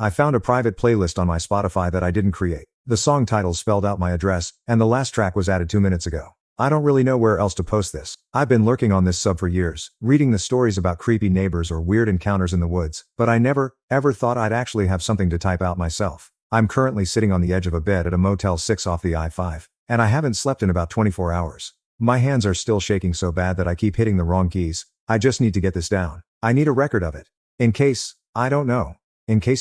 I found a private playlist on my Spotify that I didn't create. The song title spelled out my address, and the last track was added 2 minutes ago. I don't really know where else to post this. I've been lurking on this sub for years, reading the stories about creepy neighbors or weird encounters in the woods, but I never, ever thought I'd actually have something to type out myself. I'm currently sitting on the edge of a bed at a Motel 6 off the I-5, and I haven't slept in about 24 hours. My hands are still shaking so bad that I keep hitting the wrong keys. I just need to get this down. I need a record of it. In case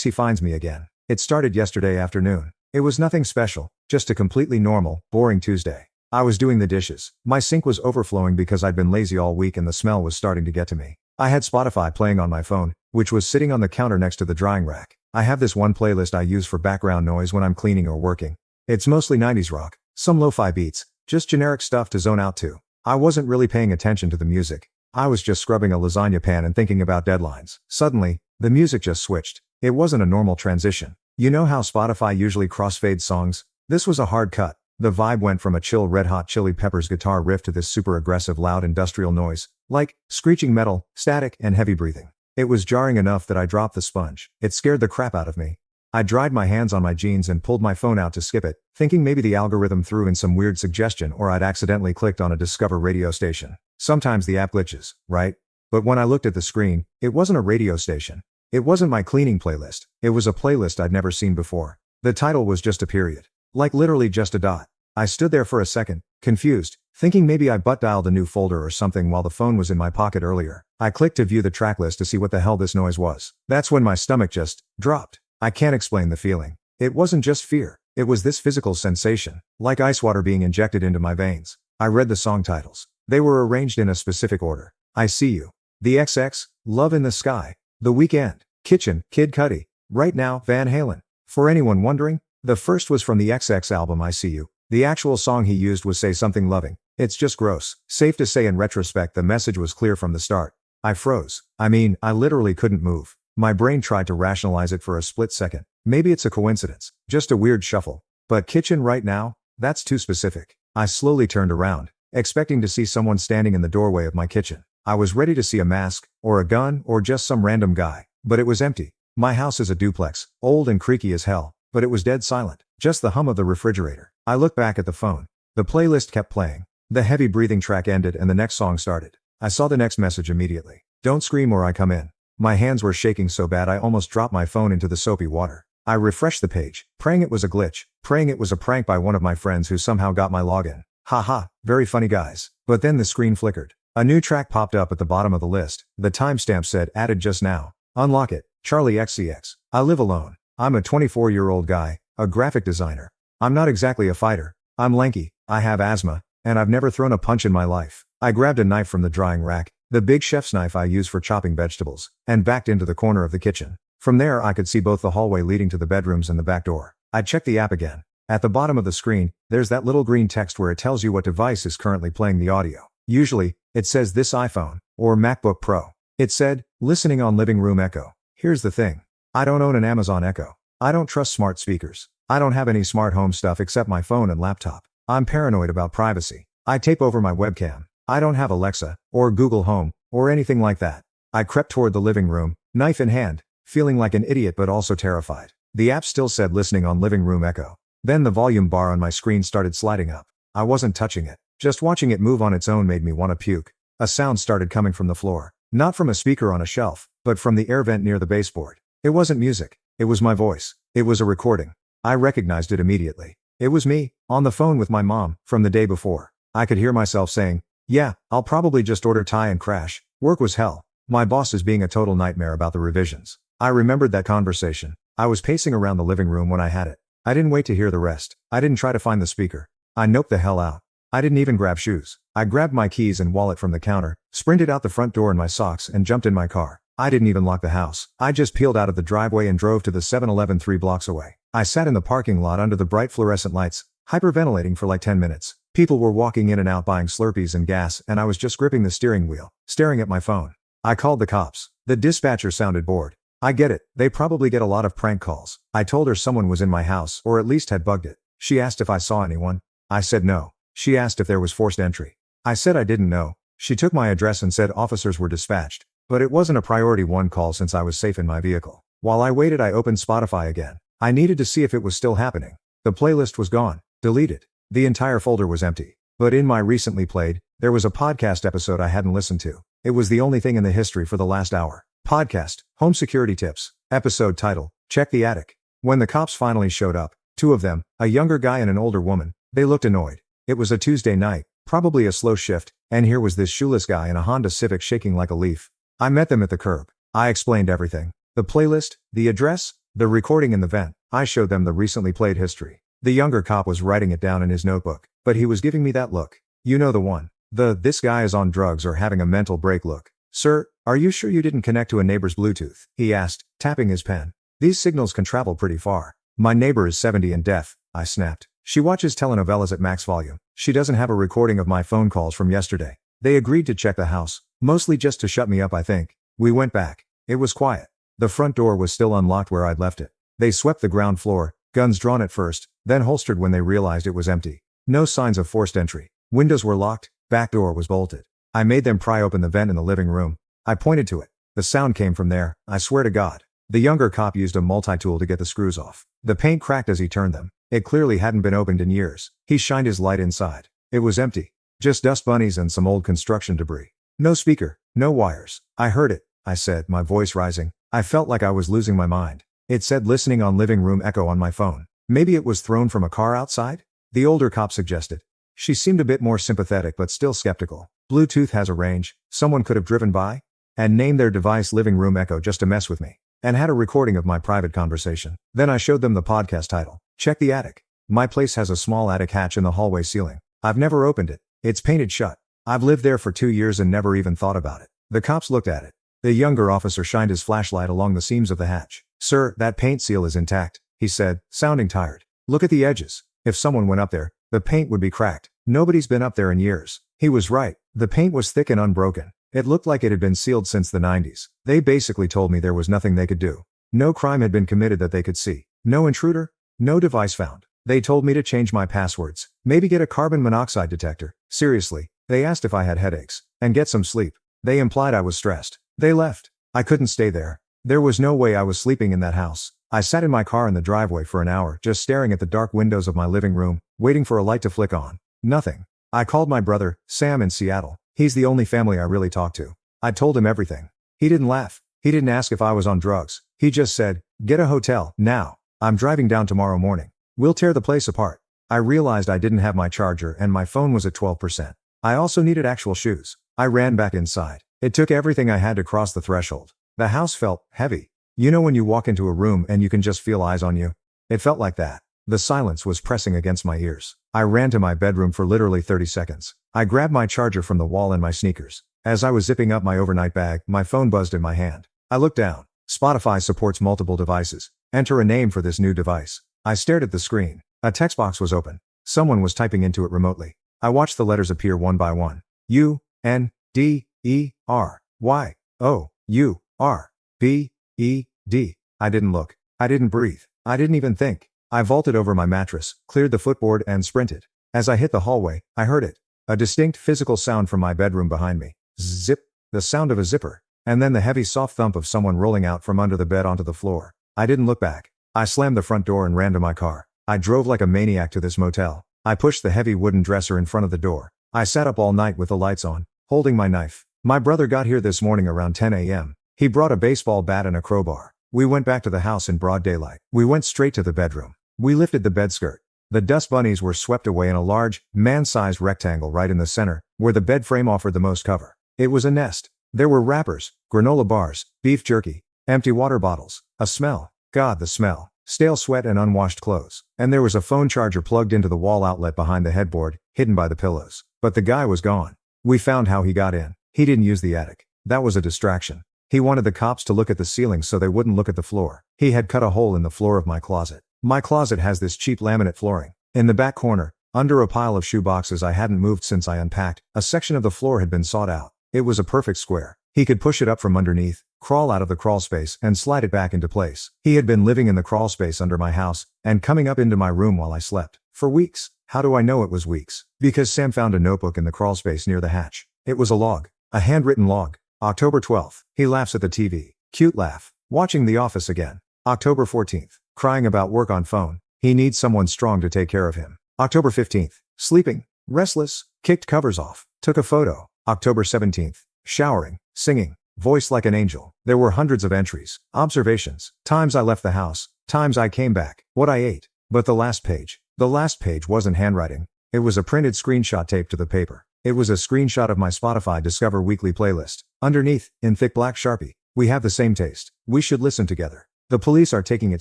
he finds me again. It started yesterday afternoon. It was nothing special, just a completely normal, boring Tuesday. I was doing the dishes. My sink was overflowing because I'd been lazy all week and the smell was starting to get to me. I had Spotify playing on my phone, which was sitting on the counter next to the drying rack. I have this one playlist I use for background noise when I'm cleaning or working. It's mostly 90s rock, some lo-fi beats, just generic stuff to zone out to. I wasn't really paying attention to the music. I was just scrubbing a lasagna pan and thinking about deadlines. Suddenly, the music just switched. It wasn't a normal transition. You know how Spotify usually crossfades songs? This was a hard cut. The vibe went from a chill Red Hot Chili Peppers guitar riff to this super aggressive loud industrial noise, like screeching metal, static, and heavy breathing. It was jarring enough that I dropped the sponge. It scared the crap out of me. I dried my hands on my jeans and pulled my phone out to skip it, thinking maybe the algorithm threw in some weird suggestion or I'd accidentally clicked on a Discover radio station. Sometimes the app glitches, right? But when I looked at the screen, it wasn't a radio station. It wasn't my cleaning playlist. It was a playlist I'd never seen before. The title was just a period. Like literally just a dot. I stood there for a second, confused, thinking maybe I butt dialed a new folder or something while the phone was in my pocket earlier. I clicked to view the track list to see what the hell this noise was. That's when my stomach just dropped. I can't explain the feeling. It wasn't just fear. It was this physical sensation, like ice water being injected into my veins. I read the song titles. They were arranged in a specific order. I See You, The XX, Love in the Sky, The Weekend, Kitchen, Kid Cudi, Right Now, Van Halen. For anyone wondering, the first was from the XX album I See You. The actual song he used was Say Something Loving. It's just gross. Safe to say in retrospect the message was clear from the start. I froze. I literally couldn't move. My brain tried to rationalize it for a split second. Maybe it's a coincidence. Just a weird shuffle. But Kitchen Right Now? That's too specific. I slowly turned around, expecting to see someone standing in the doorway of my kitchen. I was ready to see a mask, or a gun, or just some random guy. But it was empty. My house is a duplex, old and creaky as hell, but it was dead silent. Just the hum of the refrigerator. I looked back at the phone. The playlist kept playing. The heavy breathing track ended and the next song started. I saw the next message immediately. Don't scream or I come in. My hands were shaking so bad I almost dropped my phone into the soapy water. I refreshed the page, praying it was a glitch, praying it was a prank by one of my friends who somehow got my login. Haha, very funny guys. But then the screen flickered. A new track popped up at the bottom of the list. The timestamp said added just now. Unlock it, Charlie XCX. I live alone. I'm a 24-year-old guy, a graphic designer. I'm not exactly a fighter. I'm lanky, I have asthma, and I've never thrown a punch in my life. I grabbed a knife from the drying rack, the big chef's knife I use for chopping vegetables, and backed into the corner of the kitchen. From there I could see both the hallway leading to the bedrooms and the back door. I checked the app again. At the bottom of the screen, there's that little green text where it tells you what device is currently playing the audio. Usually, it says this iPhone, or MacBook Pro. It said, listening on Living Room Echo. Here's the thing. I don't own an Amazon Echo. I don't trust smart speakers. I don't have any smart home stuff except my phone and laptop. I'm paranoid about privacy. I tape over my webcam. I don't have Alexa, or Google Home, or anything like that. I crept toward the living room, knife in hand, feeling like an idiot but also terrified. The app still said listening on Living Room Echo. Then the volume bar on my screen started sliding up. I wasn't touching it. Just watching it move on its own made me want to puke. A sound started coming from the floor. Not from a speaker on a shelf, but from the air vent near the baseboard. It wasn't music. It was my voice. It was a recording. I recognized it immediately. It was me, on the phone with my mom, from the day before. I could hear myself saying, yeah, I'll probably just order Thai and crash. Work was hell. My boss is being a total nightmare about the revisions. I remembered that conversation. I was pacing around the living room when I had it. I didn't wait to hear the rest. I didn't try to find the speaker. I noped the hell out. I didn't even grab shoes. I grabbed my keys and wallet from the counter, sprinted out the front door in my socks and jumped in my car. I didn't even lock the house. I just peeled out of the driveway and drove to the 7-Eleven 3 blocks away. I sat in the parking lot under the bright fluorescent lights, hyperventilating for like 10 minutes. People were walking in and out buying Slurpees and gas and I was just gripping the steering wheel, staring at my phone. I called the cops. The dispatcher sounded bored. I get it, they probably get a lot of prank calls. I told her someone was in my house or at least had bugged it. She asked if I saw anyone. I said no. She asked if there was forced entry. I said I didn't know. She took my address and said officers were dispatched, but it wasn't a priority 1 call since I was safe in my vehicle. While I waited, I opened Spotify again. I needed to see if it was still happening. The playlist was gone. Deleted. The entire folder was empty. But in my recently played, there was a podcast episode I hadn't listened to. It was the only thing in the history for the last hour. Podcast, Home Security Tips. Episode title, Check the Attic. When the cops finally showed up, two of them, a younger guy and an older woman, they looked annoyed. It was a Tuesday night, probably a slow shift, and here was this shoeless guy in a Honda Civic shaking like a leaf. I met them at the curb. I explained everything. The playlist, the address, the recording in the vent. I showed them the recently played history. The younger cop was writing it down in his notebook, but he was giving me that look. You know the one. This guy is on drugs or having a mental break look. Sir, are you sure you didn't connect to a neighbor's Bluetooth? He asked, tapping his pen. These signals can travel pretty far. My neighbor is 70 and deaf, I snapped. She watches telenovelas at max volume. She doesn't have a recording of my phone calls from yesterday. They agreed to check the house, mostly just to shut me up, I think. We went back. It was quiet. The front door was still unlocked where I'd left it. They swept the ground floor, guns drawn at first, then holstered when they realized it was empty. No signs of forced entry. Windows were locked, back door was bolted. I made them pry open the vent in the living room. I pointed to it. The sound came from there, I swear to God. The younger cop used a multi-tool to get the screws off. The paint cracked as he turned them. It clearly hadn't been opened in years. He shined his light inside. It was empty. Just dust bunnies and some old construction debris. No speaker, no wires. I heard it, I said, my voice rising. I felt like I was losing my mind. It said listening on living room echo on my phone. Maybe it was thrown from a car outside? The older cop suggested. She seemed a bit more sympathetic but still skeptical. Bluetooth has a range, someone could have driven by and named their device living room echo just to mess with me, and had a recording of my private conversation. Then I showed them the podcast title, Check the Attic. My place has a small attic hatch in the hallway ceiling. I've never opened it. It's painted shut. I've lived there for 2 years and never even thought about it. The cops looked at it. The younger officer shined his flashlight along the seams of the hatch. Sir, that paint seal is intact, he said, sounding tired. Look at the edges. If someone went up there, the paint would be cracked. Nobody's been up there in years. He was right. The paint was thick and unbroken. It looked like it had been sealed since the 90s. They basically told me there was nothing they could do. No crime had been committed that they could see. No intruder. No device found. They told me to change my passwords. Maybe get a carbon monoxide detector. Seriously. They asked if I had headaches. And get some sleep. They implied I was stressed. They left. I couldn't stay there. There was no way I was sleeping in that house. I sat in my car in the driveway for an hour just staring at the dark windows of my living room, waiting for a light to flick on. Nothing. I called my brother, Sam, in Seattle. He's the only family I really talk to. I told him everything. He didn't laugh. He didn't ask if I was on drugs. He just said, get a hotel, now. I'm driving down tomorrow morning. We'll tear the place apart. I realized I didn't have my charger and my phone was at 12%. I also needed actual shoes. I ran back inside. It took everything I had to cross the threshold. The house felt heavy. You know when you walk into a room and you can just feel eyes on you? It felt like that. The silence was pressing against my ears. I ran to my bedroom for literally 30 seconds. I grabbed my charger from the wall and my sneakers. As I was zipping up my overnight bag, my phone buzzed in my hand. I looked down. Spotify supports multiple devices. Enter a name for this new device. I stared at the screen. A text box was open. Someone was typing into it remotely. I watched the letters appear one by one. U, N, D, E, R, Y, O, U, R, B, E, D. I didn't look. I didn't breathe. I didn't even think. I vaulted over my mattress, cleared the footboard and sprinted. As I hit the hallway, I heard it. A distinct physical sound from my bedroom behind me. Zip. The sound of a zipper. And then the heavy soft thump of someone rolling out from under the bed onto the floor. I didn't look back. I slammed the front door and ran to my car. I drove like a maniac to this motel. I pushed the heavy wooden dresser in front of the door. I sat up all night with the lights on, holding my knife. My brother got here this morning around 10 a.m. He brought a baseball bat and a crowbar. We went back to the house in broad daylight. We went straight to the bedroom. We lifted the bed skirt. The dust bunnies were swept away in a large, man-sized rectangle right in the center, where the bed frame offered the most cover. It was a nest. There were wrappers, granola bars, beef jerky, empty water bottles, a smell. God, the smell. Stale sweat and unwashed clothes. And there was a phone charger plugged into the wall outlet behind the headboard, hidden by the pillows. But the guy was gone. We found how he got in. He didn't use the attic. That was a distraction. He wanted the cops to look at the ceiling so they wouldn't look at the floor. He had cut a hole in the floor of my closet. My closet has this cheap laminate flooring. In the back corner, under a pile of shoe boxes I hadn't moved since I unpacked, a section of the floor had been sawed out. It was a perfect square. He could push it up from underneath, crawl out of the crawl space, and slide it back into place. He had been living in the crawl space under my house, and coming up into my room while I slept. For weeks. How do I know it was weeks? Because Sam found a notebook in the crawl space near the hatch. It was a log. A handwritten log. October 12th. He laughs at the TV. Cute laugh. Watching The Office again. October 14th. Crying about work on phone. He needs someone strong to take care of him. October 15th. Sleeping. Restless. Kicked covers off. Took a photo. October 17th. Showering. Singing. Voice like an angel. There were hundreds of entries. Observations. Times I left the house. Times I came back. What I ate. But the last page. The last page wasn't handwriting. It was a printed screenshot taped to the paper. It was a screenshot of my Spotify Discover Weekly playlist. Underneath, in thick black Sharpie, "We have the same taste. We should listen together." The police are taking it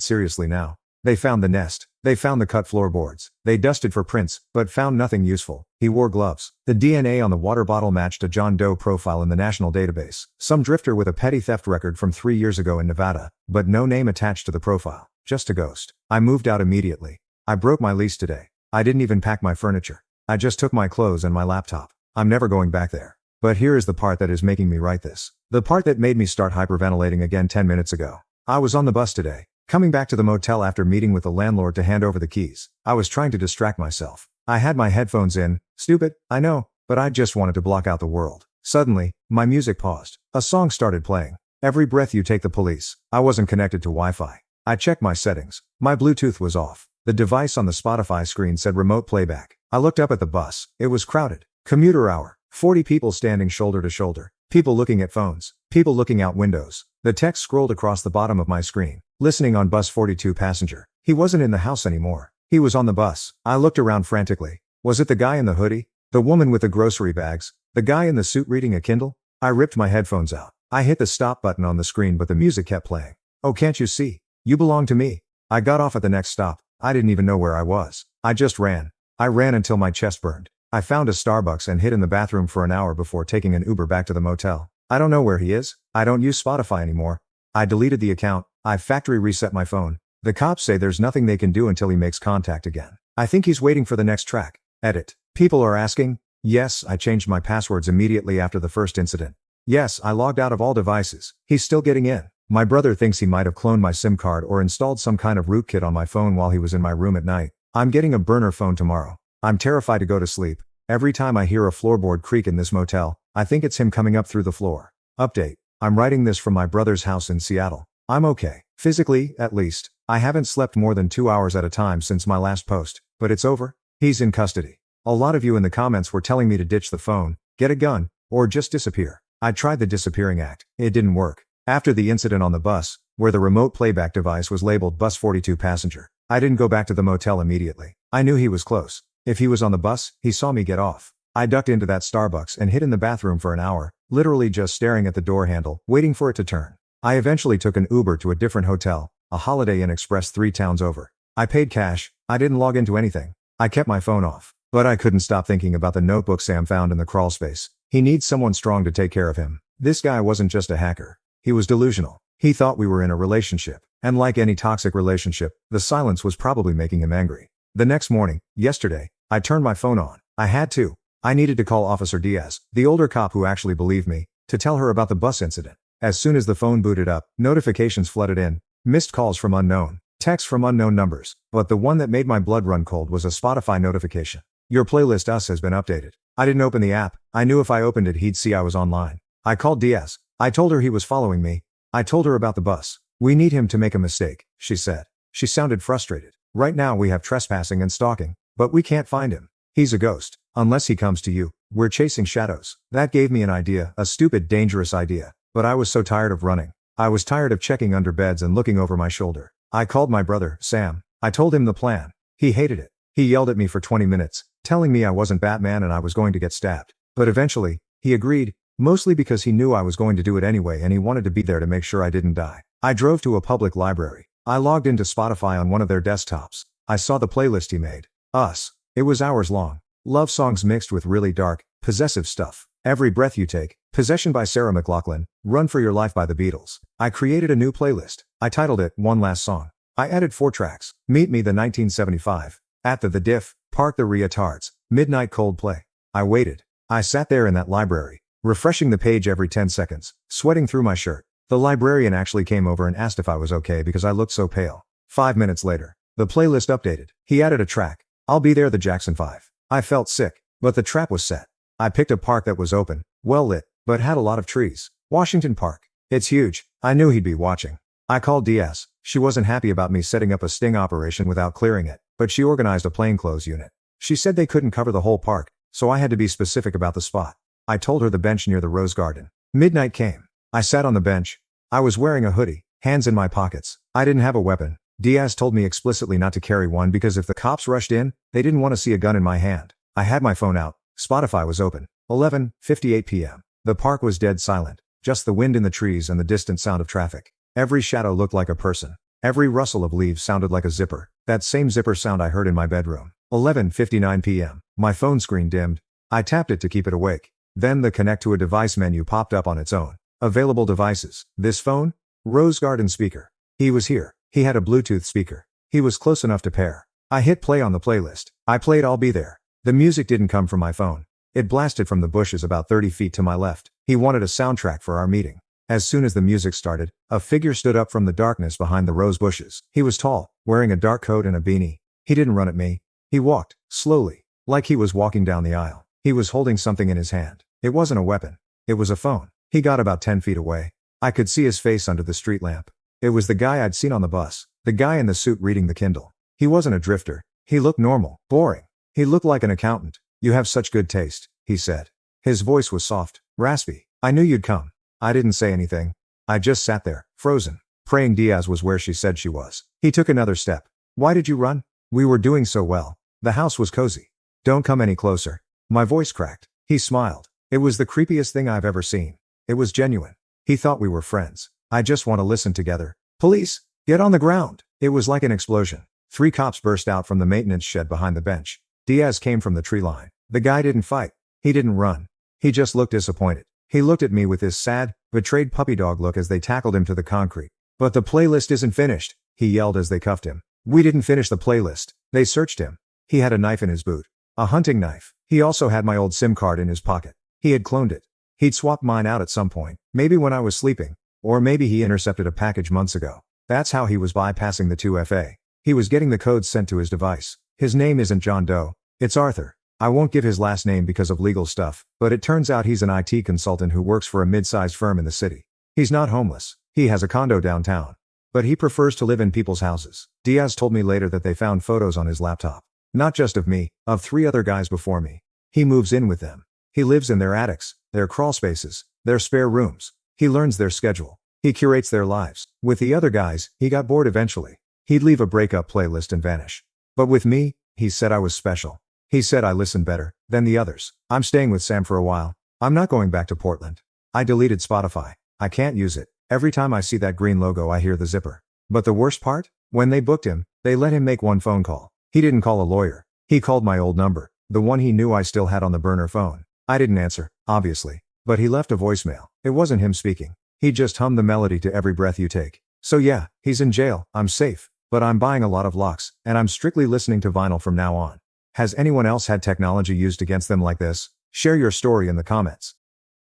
seriously now. They found the nest. They found the cut floorboards. They dusted for prints, but found nothing useful. He wore gloves. The DNA on the water bottle matched a John Doe profile in the national database. Some drifter with a petty theft record from 3 years ago in Nevada, but no name attached to the profile. Just a ghost. I moved out immediately. I broke my lease today. I didn't even pack my furniture. I just took my clothes and my laptop. I'm never going back there. But here is the part that is making me write this. The part that made me start hyperventilating again 10 minutes ago. I was on the bus today, coming back to the motel after meeting with the landlord to hand over the keys. I was trying to distract myself. I had my headphones in. Stupid, I know, but I just wanted to block out the world. Suddenly, my music paused. A song started playing. Every Breath You Take, The Police. I wasn't connected to Wi-Fi. I checked my settings. My Bluetooth was off. The device on the Spotify screen said remote playback. I looked up at the bus. It was crowded. Commuter hour. 40 people standing shoulder to shoulder. People looking at phones. People looking out windows. The text scrolled across the bottom of my screen. Listening on bus 42 passenger. He wasn't in the house anymore. He was on the bus. I looked around frantically. Was it the guy in the hoodie? The woman with the grocery bags? The guy in the suit reading a Kindle? I ripped my headphones out. I hit the stop button on the screen, but the music kept playing. Oh, can't you see? You belong to me. I got off at the next stop. I didn't even know where I was. I just ran. I ran until my chest burned. I found a Starbucks and hid in the bathroom for an hour before taking an Uber back to the motel. I don't know where he is. I don't use Spotify anymore. I deleted the account. I factory reset my phone. The cops say there's nothing they can do until he makes contact again. I think he's waiting for the next track. Edit. People are asking. Yes, I changed my passwords immediately after the first incident. Yes, I logged out of all devices. He's still getting in. My brother thinks he might have cloned my SIM card or installed some kind of rootkit on my phone while he was in my room at night. I'm getting a burner phone tomorrow. I'm terrified to go to sleep. Every time I hear a floorboard creak in this motel, I think it's him coming up through the floor. Update. I'm writing this from my brother's house in Seattle. I'm okay. Physically, at least. I haven't slept more than 2 hours at a time since my last post, but it's over. He's in custody. A lot of you in the comments were telling me to ditch the phone, get a gun, or just disappear. I tried the disappearing act. It didn't work. After the incident on the bus, where the remote playback device was labeled bus 42 passenger, I didn't go back to the motel immediately. I knew he was close. If he was on the bus, he saw me get off. I ducked into that Starbucks and hid in the bathroom for an hour, literally just staring at the door handle, waiting for it to turn. I eventually took an Uber to a different hotel, a Holiday Inn Express 3 towns over. I paid cash. I didn't log into anything. I kept my phone off. But I couldn't stop thinking about the notebook Sam found in the crawl space. He needs someone strong to take care of him. This guy wasn't just a hacker. He was delusional. He thought we were in a relationship. And like any toxic relationship, the silence was probably making him angry. The next morning, yesterday, I turned my phone on. I had to. I needed to call Officer Diaz, the older cop who actually believed me, to tell her about the bus incident. As soon as the phone booted up, notifications flooded in. Missed calls from unknown. Texts from unknown numbers. But the one that made my blood run cold was a Spotify notification. Your playlist Us has been updated. I didn't open the app. I knew if I opened it he'd see I was online. I called Diaz. I told her he was following me. I told her about the bus. We need him to make a mistake, she said. She sounded frustrated. Right now we have trespassing and stalking, but we can't find him. He's a ghost. Unless he comes to you, we're chasing shadows. That gave me an idea, a stupid, dangerous idea. But I was so tired of running. I was tired of checking under beds and looking over my shoulder. I called my brother, Sam. I told him the plan. He hated it. He yelled at me for 20 minutes, telling me I wasn't Batman and I was going to get stabbed. But eventually, he agreed, mostly because he knew I was going to do it anyway and he wanted to be there to make sure I didn't die. I drove to a public library. I logged into Spotify on one of their desktops. I saw the playlist he made. Us. It was hours long. Love songs mixed with really dark, possessive stuff. Every Breath You Take, Possession by Sarah McLachlan, Run for Your Life by the Beatles. I created a new playlist. I titled it One Last Song. I added 4 tracks. Meet Me the 1975. At the Diff, Park the Retards, Midnight Coldplay. I waited. I sat there in that library, refreshing the page every 10 seconds, sweating through my shirt. The librarian actually came over and asked if I was okay because I looked so pale. 5 minutes later, the playlist updated. He added a track. I'll Be There, the Jackson 5. I felt sick, but the trap was set. I picked a park that was open, well lit, but had a lot of trees. Washington Park. It's huge. I knew he'd be watching. I called Diaz. She wasn't happy about me setting up a sting operation without clearing it, but she organized a plainclothes unit. She said they couldn't cover the whole park, so I had to be specific about the spot. I told her the bench near the rose garden. Midnight came. I sat on the bench. I was wearing a hoodie, hands in my pockets. I didn't have a weapon. Diaz told me explicitly not to carry one because if the cops rushed in, they didn't want to see a gun in my hand. I had my phone out. Spotify was open. 11:58 p.m. The park was dead silent. Just the wind in the trees and the distant sound of traffic. Every shadow looked like a person. Every rustle of leaves sounded like a zipper. That same zipper sound I heard in my bedroom. 11:59 p.m. My phone screen dimmed. I tapped it to keep it awake. Then the connect to a device menu popped up on its own. Available devices. This phone? Rose Garden speaker. He was here. He had a Bluetooth speaker. He was close enough to pair. I hit play on the playlist. I played I'll Be There. The music didn't come from my phone. It blasted from the bushes about 30 feet to my left. He wanted a soundtrack for our meeting. As soon as the music started, a figure stood up from the darkness behind the rose bushes. He was tall, wearing a dark coat and a beanie. He didn't run at me. He walked, slowly, like he was walking down the aisle. He was holding something in his hand. It wasn't a weapon. It was a phone. He got about 10 feet away. I could see his face under the street lamp. It was the guy I'd seen on the bus. The guy in the suit reading the Kindle. He wasn't a drifter. He looked normal, boring. He looked like an accountant. You have such good taste, he said. His voice was soft, raspy. I knew you'd come. I didn't say anything. I just sat there, frozen, praying Diaz was where she said she was. He took another step. Why did you run? We were doing so well. The house was cozy. Don't come any closer. My voice cracked. He smiled. It was the creepiest thing I've ever seen. It was genuine. He thought we were friends. I just want to listen together. Police, get on the ground. It was like an explosion. 3 cops burst out from the maintenance shed behind the bench. Diaz came from the tree line. The guy didn't fight. He didn't run. He just looked disappointed. He looked at me with his sad, betrayed puppy dog look as they tackled him to the concrete. But the playlist isn't finished, he yelled as they cuffed him. We didn't finish the playlist. They searched him. He had a knife in his boot. A hunting knife. He also had my old SIM card in his pocket. He had cloned it. He'd swapped mine out at some point. Maybe when I was sleeping. Or maybe he intercepted a package months ago. That's how he was bypassing the 2FA. He was getting the codes sent to his device. His name isn't John Doe. It's Arthur. I won't give his last name because of legal stuff, but it turns out he's an IT consultant who works for a mid-sized firm in the city. He's not homeless. He has a condo downtown. But he prefers to live in people's houses. Diaz told me later that they found photos on his laptop. Not just of me, of 3 other guys before me. He moves in with them. He lives in their attics, their crawl spaces, their spare rooms. He learns their schedule. He curates their lives. With the other guys, he got bored eventually. He'd leave a breakup playlist and vanish. But with me, he said I was special. He said I listened better than the others. I'm staying with Sam for a while. I'm not going back to Portland. I deleted Spotify. I can't use it. Every time I see that green logo I hear the zipper. But the worst part? When they booked him, they let him make one phone call. He didn't call a lawyer. He called my old number, the one he knew I still had on the burner phone. I didn't answer, obviously. But he left a voicemail. It wasn't him speaking. He just hummed the melody to Every Breath You Take. So yeah, he's in jail. I'm safe. But I'm buying a lot of locks, and I'm strictly listening to vinyl from now on. Has anyone else had technology used against them like this? Share your story in the comments.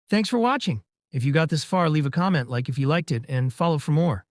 Thanks for watching. If you got this far, leave a comment, like if you liked it, and follow for more.